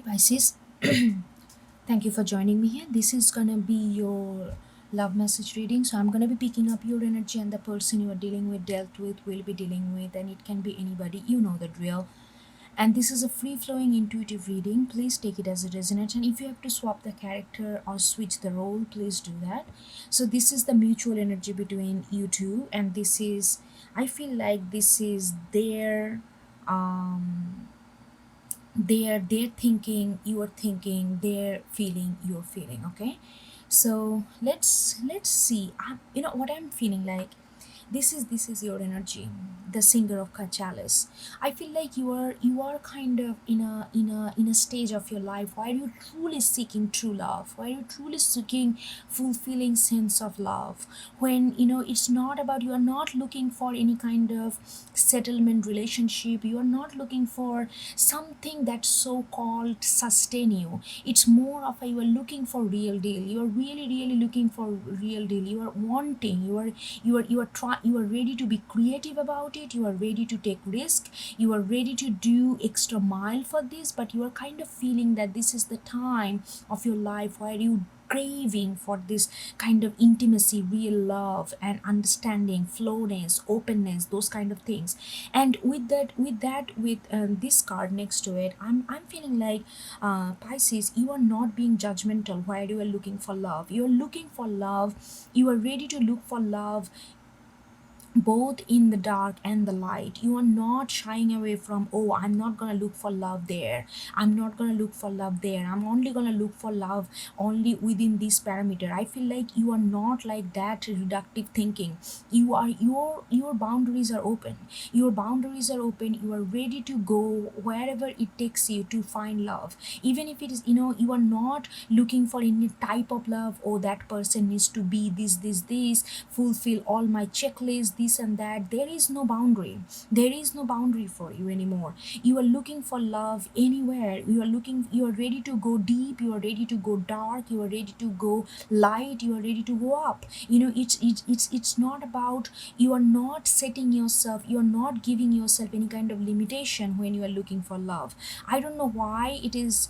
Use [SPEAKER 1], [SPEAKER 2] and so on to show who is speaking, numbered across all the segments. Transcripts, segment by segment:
[SPEAKER 1] Pisces, thank you for joining me here. This is gonna be your love message reading. So I'm gonna be picking up your energy, and the person you are dealing with, dealt with, will be dealing with, and it can be anybody. You know the drill. And this is a free flowing intuitive reading. Please take it as it resonates. And if you have to swap the character or switch the role, please do that. So this is the mutual energy between you two, and this is, I feel like this is their um they're thinking, you're thinking, they're feeling, you're feeling. Okay, so let's see. You know what I'm feeling like. This is your energy, the singer of Chalice. I feel like you are kind of in a stage of your life where you're truly seeking true love, where you're truly seeking fulfilling sense of love, when it's not about, you are not looking for any kind of settlement relationship, you are not looking for something that so called sustain you. It's more of a, you are looking for real deal, you are really looking for real deal, you are wanting, you are ready to be creative about it, you are ready to take risk, you are ready to do extra mile for this, but you are kind of feeling that this is the time of your life where you craving for this kind of intimacy, real love and understanding, flowness, openness, those kind of things. And with this card next to it, I'm feeling like, Pisces, you are not being judgmental while you are looking for love. You are looking for love, you are ready to look for love both in the dark and the light. You are not shying away from, oh, I'm not gonna look for love there, I'm not gonna look for love there, I'm only gonna look for love only within this parameter. I feel like you are not like that reductive thinking. Your boundaries are open, your boundaries are open, you are ready to go wherever it takes you to find love. Even if it is, you are not looking for any type of love, oh, that person needs to be this, fulfill all my checklist, this and that. There is no boundary, there is no boundary for you anymore. You are looking for love anywhere, you are ready to go deep, you are ready to go dark, you are ready to go light, you are ready to go up. It's not about, you are not setting yourself, you are not giving yourself any kind of limitation when you are looking for love. I don't know why it is.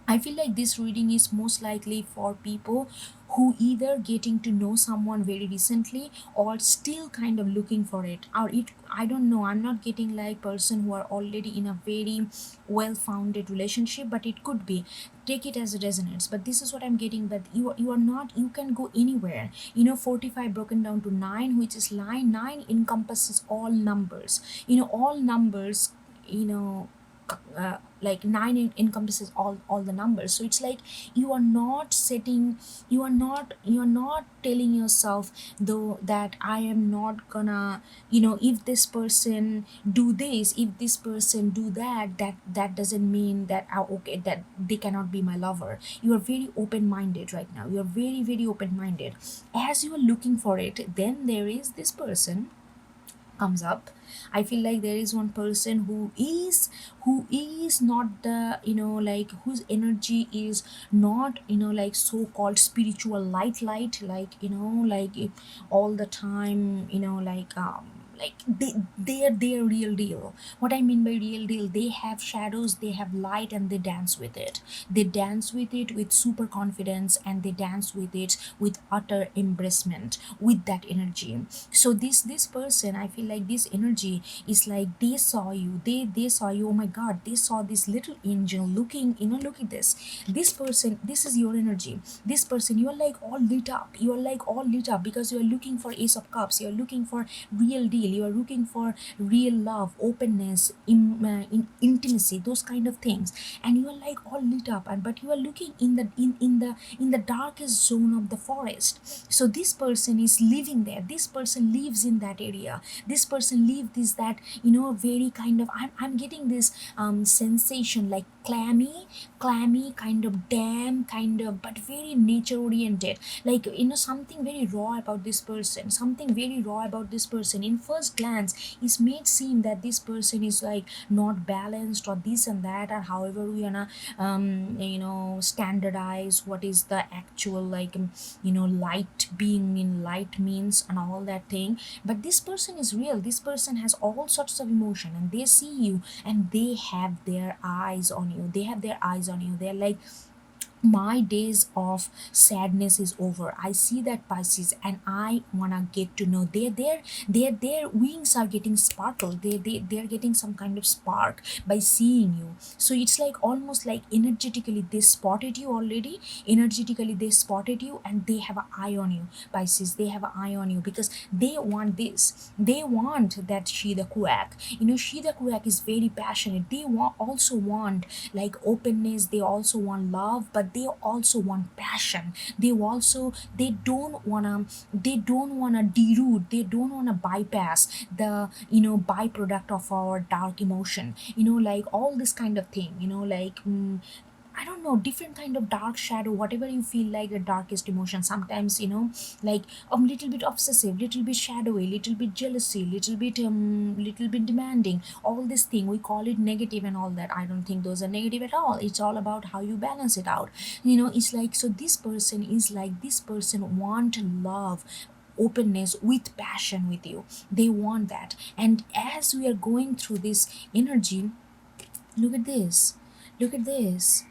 [SPEAKER 1] I feel like this reading is most likely for people who either getting to know someone very recently or still kind of looking for it, or it, I don't know, I'm not getting like person who are already in a very well founded relationship, but it could be. Take it as it resonates, but this is what I'm getting. But you are not, you can go anywhere. 45 broken down to 9, which is line 9, encompasses all numbers. All numbers, like 9 encompasses all the numbers. So it's like you are not setting, you are not telling yourself though that I am not gonna, if this person do this, if this person do that, that doesn't mean that, okay, that they cannot be my lover. You are very open minded right now, you are very open minded. As you are looking for it, then there is this person comes up. I feel like there is one person who is not the, like, whose energy is not, like so called spiritual light, like, like all the time, like they're real deal. What I mean by real deal, they have shadows, they have light, and they dance with it. They dance with it with super confidence, and they dance with it with utter embracement, with that energy. So this person, I feel like this energy is like, they saw you, they saw you, oh my god, they saw this little angel looking, look at this person, this is your energy. This person, you are like all lit up, you are like all lit up because you are looking for Ace of Cups, you are looking for real deal, you are looking for real love, openness, intimacy, those kind of things. And you are like all lit up, and but you are looking in the darkest zone of the forest. So this person is living there, this person lives in that area, this person lives this, that, very kind of, I'm getting this sensation like clammy kind of damn kind of, but very nature oriented. Like, something very raw about this person, something very raw about this person. In first glance it may seem that this person is like not balanced or this and that, or however we wanna standardize what is the actual like light, being in light means and all that thing. But this person is real, this person has all sorts of emotion, and they see you and they have their eyes on you, they have their eyes on you. They're like, my days of sadness is over. I see that, Pisces, and I wanna get to know. Their wings are getting sparkle. They're getting some kind of spark by seeing you. So it's like almost like energetically they spotted you already. Energetically they spotted you and they have an eye on you, Pisces. They have an eye on you because they want this. They want that she the quack. She the quack is very passionate. They also want like openness. They also want love, but they also want passion. They don't wanna deroot. They don't wanna bypass the byproduct of our dark emotion. Like all this kind of thing. Like I don't know, different kind of dark shadow, whatever you feel like the darkest emotion. Sometimes, like a little bit obsessive, little bit shadowy, little bit jealousy, little bit demanding. All this thing we call it negative and all that. I don't think those are negative at all. It's all about how you balance it out. It's like, so this person is like, this person want love, openness with passion with you. They want that. And as we are going through this energy, look at this, look at this,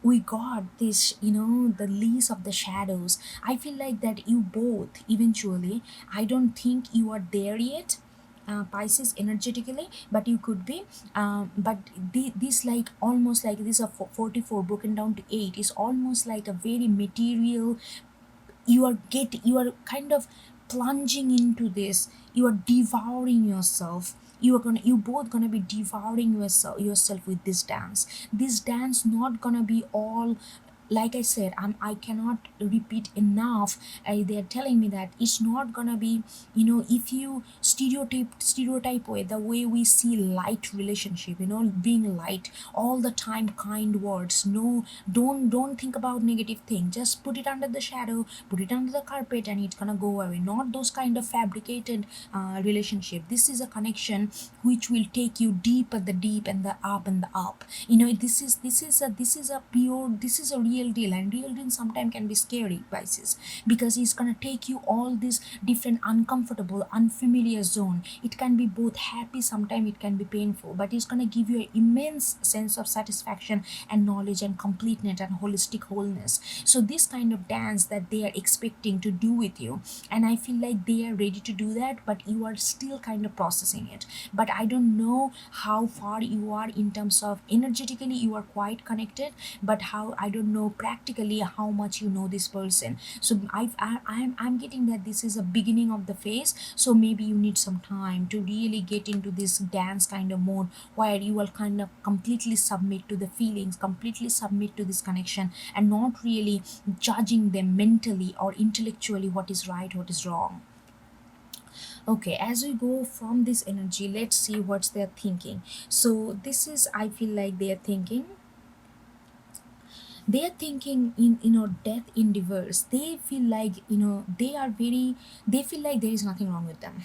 [SPEAKER 1] we got this, the lease of the shadows. I feel like that you both eventually, I don't think you are there yet, Pisces, energetically, but you could be. But this like almost like this a 44 broken down to 8 is almost like a very material. You are kind of plunging into this. You are devouring yourself. You both gonna be devouring yourself with this dance. This dance not gonna be all, like I said, I cannot repeat enough. They're telling me that it's not gonna be, if you stereotype way, the way we see light relationship, being light all the time, kind words, no, don't think about negative thing, just put it under the shadow, put it under the carpet, and it's gonna go away. Not those kind of fabricated relationship. This is a connection which will take you deep at the deep and the up and the up. This is a real deal, and real deal sometimes can be scary, Pisces, because it's gonna take you all this different uncomfortable, unfamiliar zone. It can be both happy, sometimes it can be painful, but it's gonna give you an immense sense of satisfaction and knowledge and completeness and holistic wholeness. So this kind of dance that they are expecting to do with you, and I feel like they are ready to do that, but you are still kind of processing it. But I don't know how far you are in terms of energetically you are quite connected, but how, I don't know practically how much you know this person. So I'm getting that this is a beginning of the phase. So maybe you need some time to really get into this dance kind of mode where you will kind of completely submit to the feelings, completely submit to this connection, and not really judging them mentally or intellectually what is right, what is wrong. Okay, as we go from this energy, let's see what's they're thinking. So this is, I feel like they're thinking in death in divorce. They feel like they feel like there is nothing wrong with them.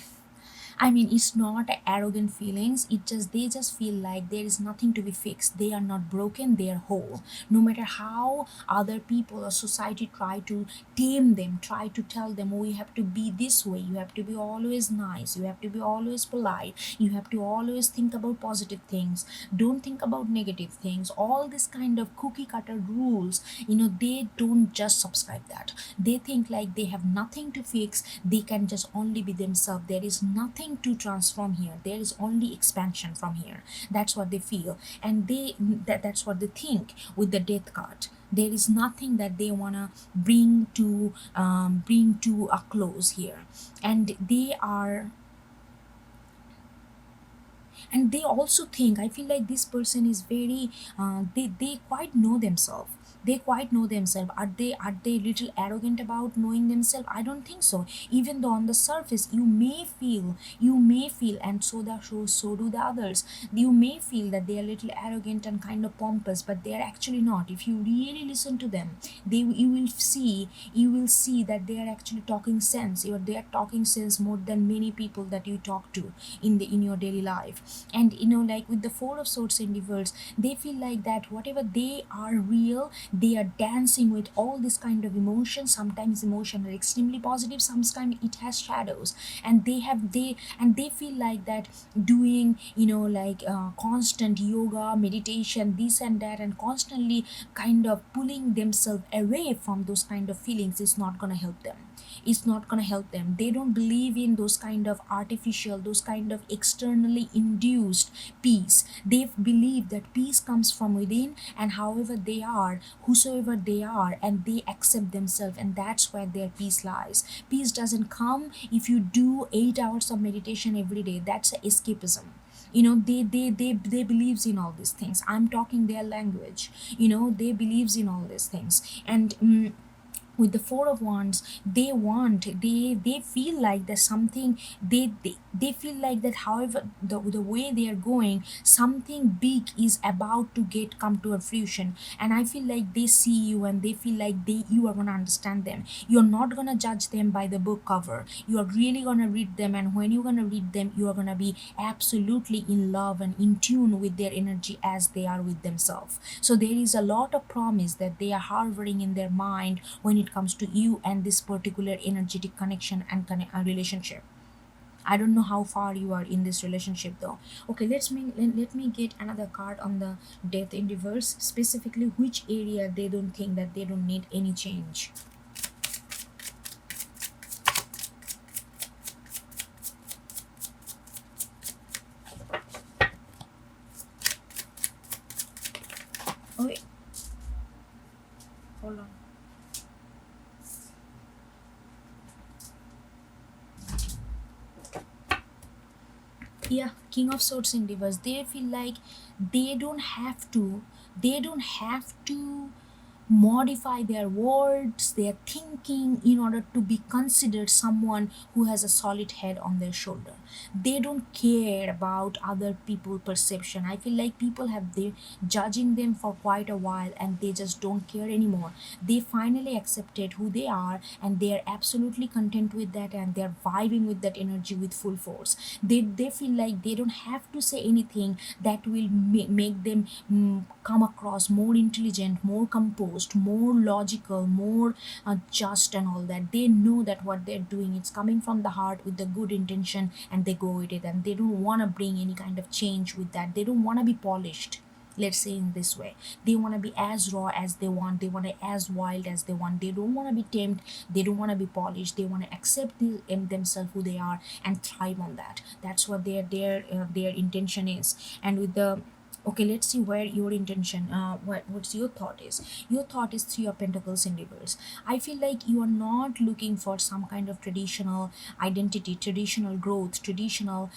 [SPEAKER 1] I mean, it's not arrogant feelings. They just feel like there is nothing to be fixed. They are not broken. They are whole. No matter how other people or society try to tame them, try to tell them, oh, you have to be this way. You have to be always nice. You have to be always polite. You have to always think about positive things. Don't think about negative things. All this kind of cookie cutter rules, they don't just subscribe that. They think like they have nothing to fix. They can just only be themselves. There is nothing to transform here. There is only expansion from here. That's what they feel, and that's what they think with the death card. There is nothing that they wanna bring to a close here, and And they also think, I feel like this person is very they quite know themselves. They quite know themselves. Are they little arrogant about knowing themselves? I don't think so. Even though on the surface you may feel, and so do the others, you may feel that they are little arrogant and kind of pompous, but they are actually not. If you really listen to them, you will see that they are actually talking sense. They are talking sense more than many people that you talk to in your daily life. And like with the Four of Swords in reverse, they feel like that whatever they are real, they are dancing with all this kind of emotion. Sometimes emotion are extremely positive, sometimes it has shadows. And they feel like that doing like constant yoga, meditation, this and that, and constantly kind of pulling themselves away from those kind of feelings is not going to help them. It's not going to help them. They don't believe in those kind of artificial, those kind of externally induced peace. They believe that peace comes from within, and however they are, whosoever they are, and they accept themselves, and that's where their peace lies. Peace doesn't come if you do 8 hours of meditation every day. That's escapism. They believes in all these things. I'm talking their language. They believes in all these things. And with the Four of Wands, they feel like there's something. They feel like that however the way they are going, something big is about to get come to a fruition. And I feel like they see you, and they feel like you are going to understand them. You're not going to judge them by the book cover. You are really going to read them, and when you're going to read them, you are going to be absolutely in love and in tune with their energy as they are with themselves. So there is a lot of promise that they are harboring in their mind when it comes to you and this particular energetic connection and relationship. I don't know how far you are in this relationship though. Okay, let me get another card on the Death in reverse, specifically which area they don't think that they don't need any change. Oh wait, hold on. Yeah, King of Swords in reverse, they feel like they don't have to they don't have to modify their words, their thinking, in order to be considered someone who has a solid head on their shoulder. They don't care about other people perception. I feel like people have been judging them for quite a while, and they just don't care anymore. They finally accepted who they are, and they are absolutely content with that, and they're vibing with that energy with full force. They feel like they don't have to say anything that will make them come across more intelligent, more composed, more logical, more just, and all that. They know that what they're doing, it's coming from the heart with the good intention, and they go with it, and they don't want to bring any kind of change with that. They don't want to be polished, let's say in this way. They want to be as raw as they want. They want to as wild as they want. They don't want to be tamed. They don't want to be polished. They want to accept in themselves who they are and thrive on that. That's what their intention is. And with the okay, let's see where your intention, what's your thought is. Your thought is Three of Pentacles in reverse. I feel like you are not looking for some kind of traditional identity, traditional growth, traditional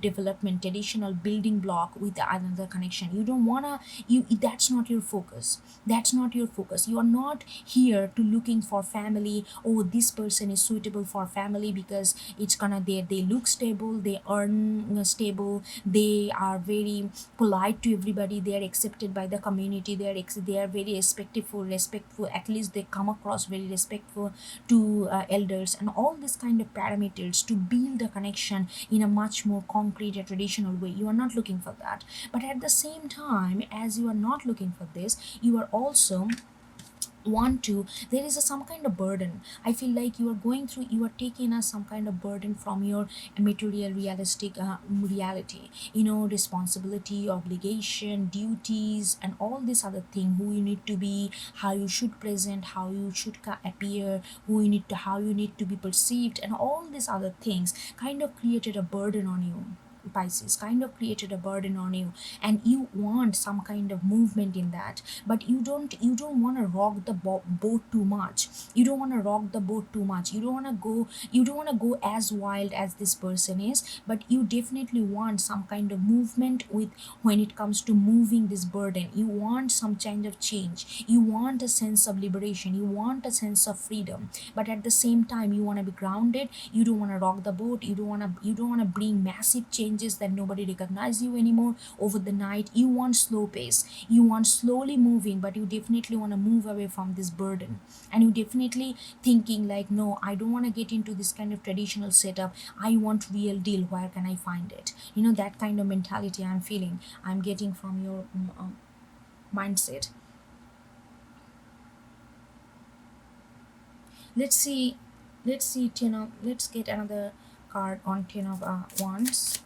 [SPEAKER 1] development, traditional building block with another connection. You don't wanna, you that's not your focus. That's not your focus. You are not here to looking for family. Oh, this person is suitable for family because it's gonna, they look stable, they earn stable, they are very polite to everybody, they are accepted by the community, they are very respectful, at least they come across very respectful to elders, and all this kind of parameters to build a connection in a much more concrete and traditional way. You are not looking for that. But at the same time, as you are not looking for this, you are also want to, there is some kind of burden. I feel like you are going through, you are taking some kind of burden from your material realistic reality, responsibility, obligation, duties, and all this other thing, who you need to be, how you should present, how you should appear, how you need to be perceived, and all these other things kind of created a burden on you. Pisces, kind of created a burden on you, and you want some kind of movement in that, but you don't want to rock the boat too much. You don't want to rock the boat too much. You don't want to go as wild as this person is, but you definitely want some kind of movement with when it comes to moving this burden. You want some kind of change. You want a sense of liberation. You want a sense of freedom, but at the same time you want to be grounded. You don't want to rock the boat. You don't want to bring massive changes that nobody recognize you anymore over the night. You want slow pace. You want slowly moving, but you definitely want to move away from this burden. And you definitely thinking like, no, I don't want to get into this kind of traditional setup. I want real deal. Where can I find it? That kind of mentality I'm feeling, I'm getting from your mindset. Let's see let's see 10 of, let's get another card on 10 of wands.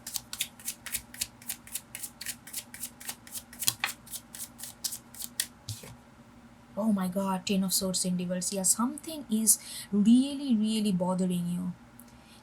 [SPEAKER 1] Oh my god, 10 of swords in reverse. Yeah, something is really really bothering you.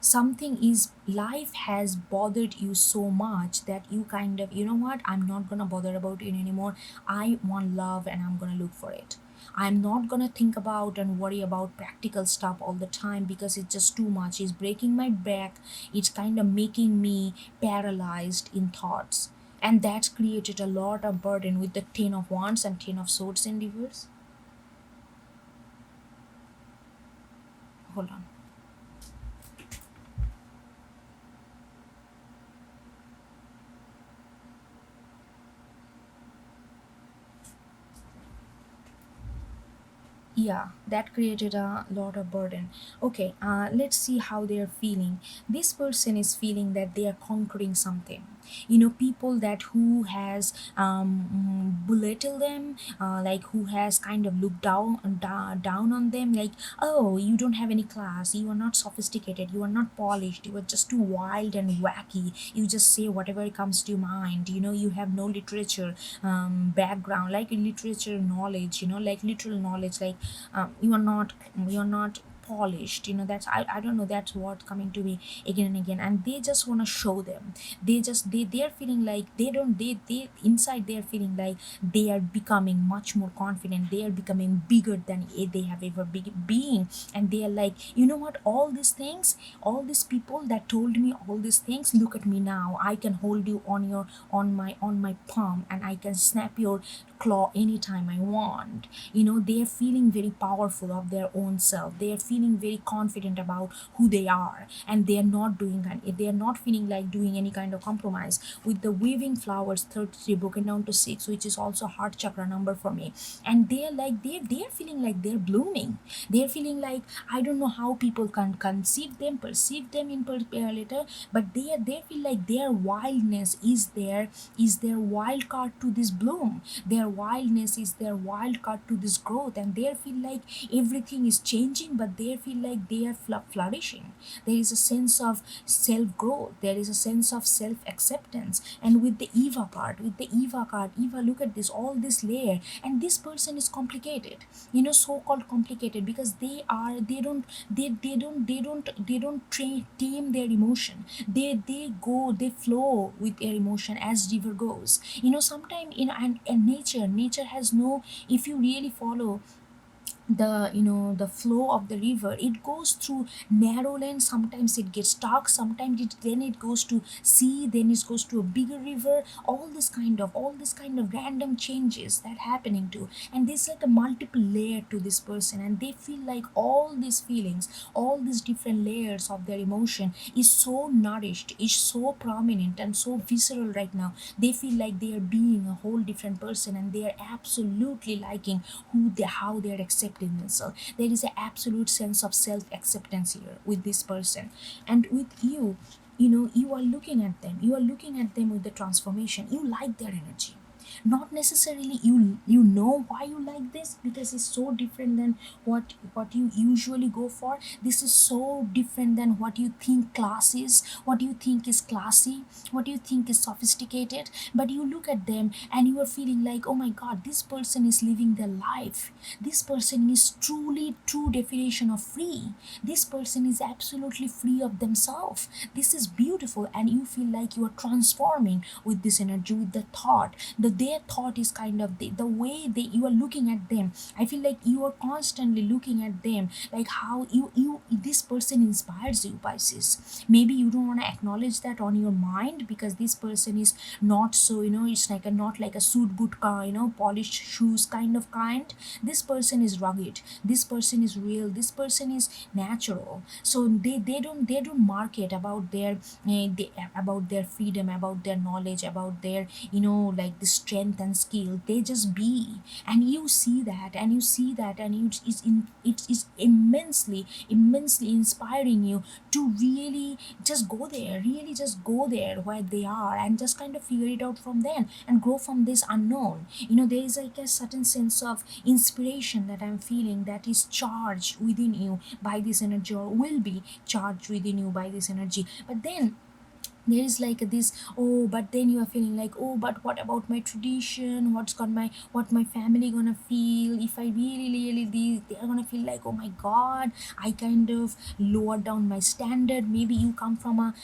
[SPEAKER 1] Something is, life has bothered you so much that you kind of, you know what, I'm not gonna bother about it anymore. I want love and I'm gonna look for it. I'm not gonna think about and worry about practical stuff all the time because it's just too much. It's breaking my back. It's kind of making me paralyzed in thoughts, and that's created a lot of burden with the 10 of wands and 10 of swords in reverse. Hold on. Yeah, that created a lot of burden. Okay, let's see how they are feeling. This person is feeling that they are conquering something. People that who has belittled them, like who has kind of looked down on them, like, oh, you don't have any class, you are not sophisticated, you are not polished, you are just too wild and wacky, you just say whatever comes to your mind. You have no literature background, like literature knowledge, like literal knowledge, like you're not polished. That's, I don't know, that's what coming to me again and again, and they just want to show them. They're feeling like they inside they're feeling like they are becoming much more confident. They are becoming bigger than they have ever been, and they are like, you know what, all these things, all these people that told me all these things, look at me now. I can hold you on my palm, and I can snap your claw anytime I want. They are feeling very powerful of their own self. They are feeling very confident about who they are, and they are not feeling like doing any kind of compromise. With the weaving flowers 33 broken down to 6, which is also heart chakra number for me, and they are like, they are feeling like they're blooming. They're feeling like, I don't know how people can conceive them, perceive them in later, but they feel like their wildness is their wild card to this bloom. Their wildness is their wild card to this growth, and they feel like everything is changing, but they feel like they are flourishing. There is a sense of self growth. There is a sense of self acceptance. And with the Eva, look at this, all this layer, and this person is complicated. So called complicated because they don't tame their emotion. They flow with their emotion as river goes. Sometimes, and nature has no, if you really follow the flow of the river, it goes through narrow lane. Sometimes it gets stuck, sometimes it goes to sea, then it goes to a bigger river. All this kind of random changes that happening to, and there's like a multiple layer to this person, and they feel like all these feelings, all these different layers of their emotion is so nourished, is so prominent and so visceral right now. They feel like they are being a whole different person, and they are absolutely liking how they are accepting themselves. There is an absolute sense of self acceptance here with this person. And with you are looking at them with the transformation. You like their energy. not necessarily you know why you like this, because it's so different than what you usually go for. This is so different than what you think class is, what you think is classy, what you think is sophisticated. But you look at them and you are feeling like, oh my god, this person is living their life, this person is truly true definition of free, this person is absolutely free of themselves, this is beautiful. And you feel like you are transforming with this energy, with the thought, their thought is kind of the way you are looking at them. I feel like you are constantly looking at them, like how you this person inspires you, Pisces. Maybe you don't want to acknowledge that on your mind, because this person is not so, it's like a not like a suit boot car, polished shoes kind. This person is rugged, this person is real, this person is natural. So they don't market about about their freedom, about their knowledge, about their, like the strength and skill. They just be, and you see that, and you see that, and it is immensely inspiring you to really just go there, really just go there where they are, and just kind of figure it out from then and grow from this unknown. There is like a certain sense of inspiration that I'm feeling, that is charged within you by this energy, or will be charged within you by this energy. But then there is like this, oh, but then you are feeling like, oh, but what about my tradition, what my family gonna feel if I really this, they are gonna feel like, oh my god, I kind of lower down my standard. Maybe you come from a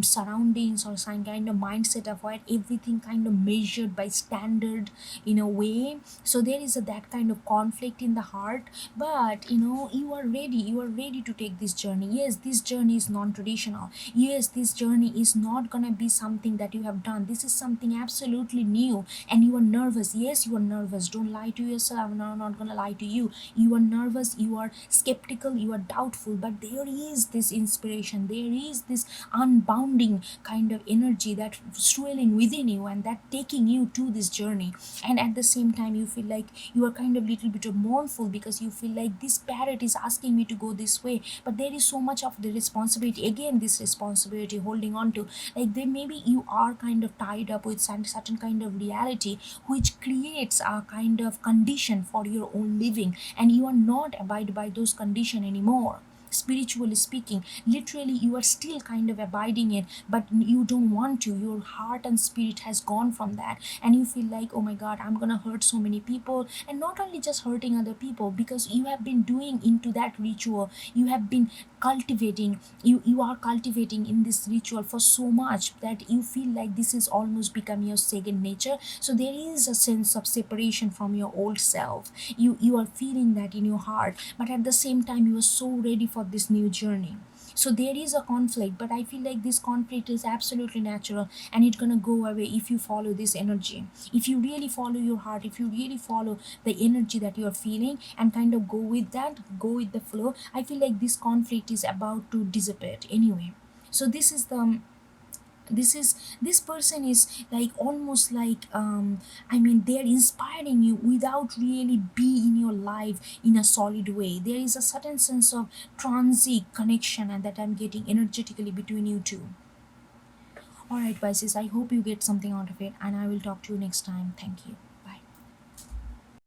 [SPEAKER 1] surroundings or some kind of mindset of where everything kind of measured by standard in a way. So there is that kind of conflict in the heart. But you are ready to take this journey. Yes, this journey is non-traditional. Yes, this journey is not gonna be something that you have done. This is something absolutely new, and you are nervous. Yes, you are nervous. Don't lie to yourself. I'm not gonna lie to you. You are nervous, you are skeptical, you are doubtful, but there is this inspiration, there is this unbounding kind of energy that swelling within you, and that taking you to this journey. And at the same time, you feel like you are kind of little bit of mournful, because you feel like this parrot is asking me to go this way, but there is so much of the responsibility, again this responsibility holding on to, like then maybe you are kind of tied up with some certain kind of reality, which creates a kind of condition for your own living, and you are not abide by those condition anymore. Spiritually speaking, literally you are still kind of abiding it, but you don't want to. Your heart and spirit has gone from that, and you feel like, oh my god, I'm gonna hurt so many people. And not only just hurting other people, because you have been doing into that ritual, you have been cultivating, you are cultivating in this ritual for so much that you feel like this is almost become your second nature. So there is a sense of separation from your old self. You are feeling that in your heart, but at the same time you are so ready for this new journey. So there is a conflict, but I feel like this conflict is absolutely natural, and it's gonna go away if you follow this energy. If you really follow your heart, if you really follow the energy that you are feeling, and kind of go with that, go with the flow, I feel like this conflict is about to dissipate anyway. So this person is like almost like, they're inspiring you without really be in your life in a solid way. There is a certain sense of transit connection, and that I'm getting energetically between you two. All right, Pisces, I hope you get something out of it, and I will talk to you next time. Thank you.